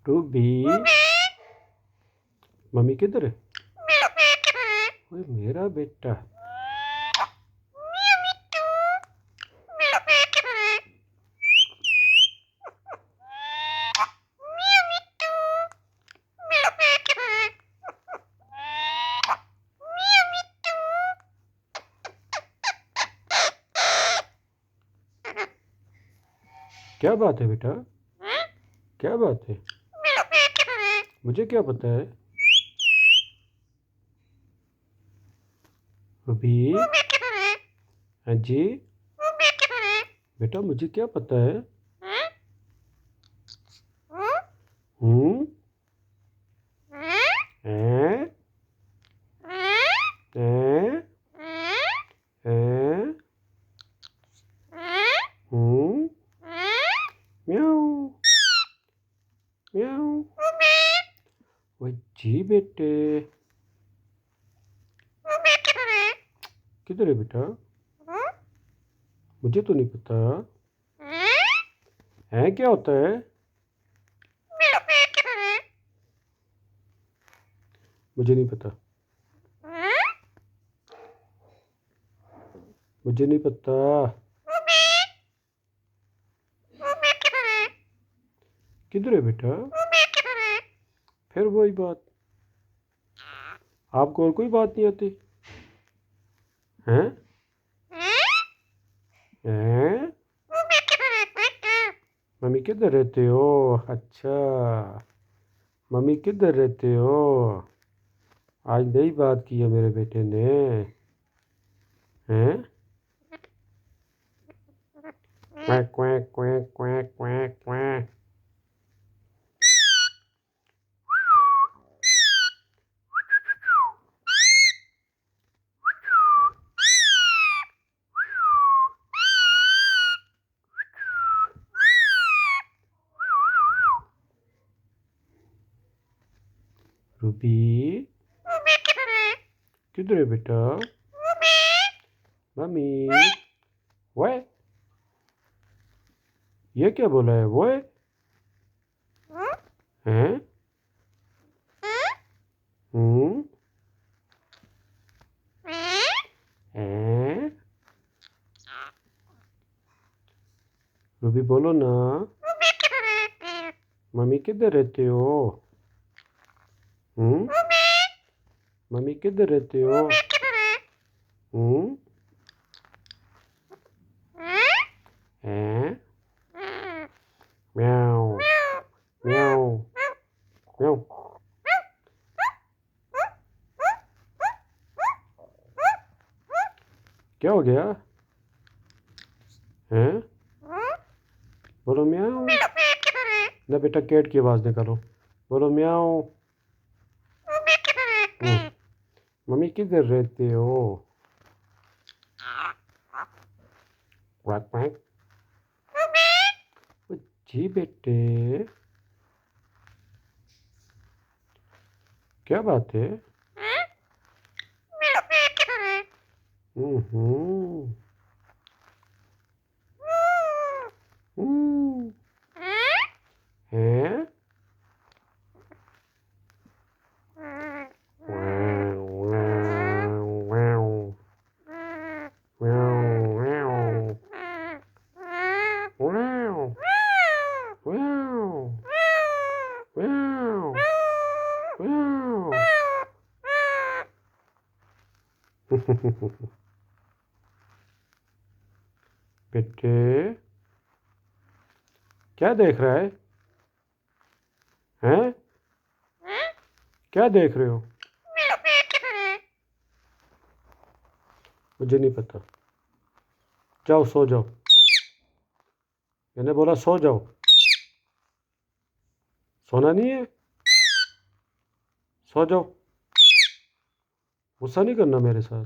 Ruby, mummy किधर है? ओए मेरा बेटा। क्या बात है बेटा? क्या बात है? मुझे क्या पता है? रूबी, हाँ जी, बेटा मुझे क्या पता है? हम्म। हैं? हैं? हैं? हम्म। म्याऊ, म्याऊ। ओए जी बेटे, किधर है बेटा? मुझे तो नहीं पता। है क्या होता है? मुझे नहीं पता। मुझे नहीं पता। किधर है बेटा? फिर वही बात। आपको और कोई बात नहीं आती? हैं? हैं? मम्मी किधर रहते हो? अच्छा, मम्मी किधर रहते हो? आज नई बात की है मेरे बेटे ने। हैं? Quack quack quack quack quack quack. Ruby, किधर है बेटा? मम्मी, वो ये क्या बोला है वो? हैं? हम्म। हैं? रूबी बोलो ना, मम्मी किधर रहते हो? हम्म। मम्मी किधर रहते हो? हम्म। हैं? म्याऊ, म्याऊ, म्याऊ। क्या हो गया? हैं? बोलो म्याऊ। ना बेटा कैट की आवाज़ निकालो। बोलो म्याऊ। मम्मी किधर रहते हो? Quack quack. ओ जी बेटे, क्या बात है? हम्म। हम्म। हैं? वाव, वाव, वाव, वाव, वाव, वाव, वाव, वाव, वाव। बेटे, क्या देख रहा है? हैं? क्या देख रहे हो? मुझे नहीं पता। जाओ सो जाओ। मैंने बोला सो जाओ। सोना नहीं है? सो जाओ। गुस्सा नहीं करना मेरे साथ।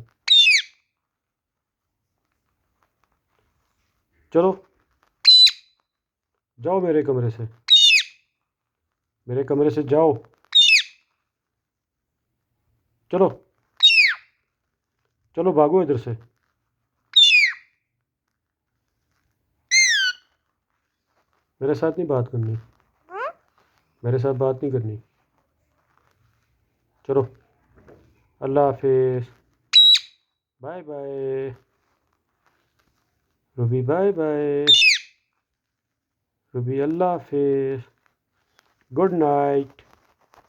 चलो, जाओ मेरे कमरे से। मेरे कमरे से जाओ। चलो, चलो भागो इधर से। मेरे साथ नहीं बात करनी। मेरे साथ बात नहीं करनी। चलो, अल्लाह हाफिज़। Bye bye Ruby, bye bye Ruby, अल्लाह हाफिज़। Good night.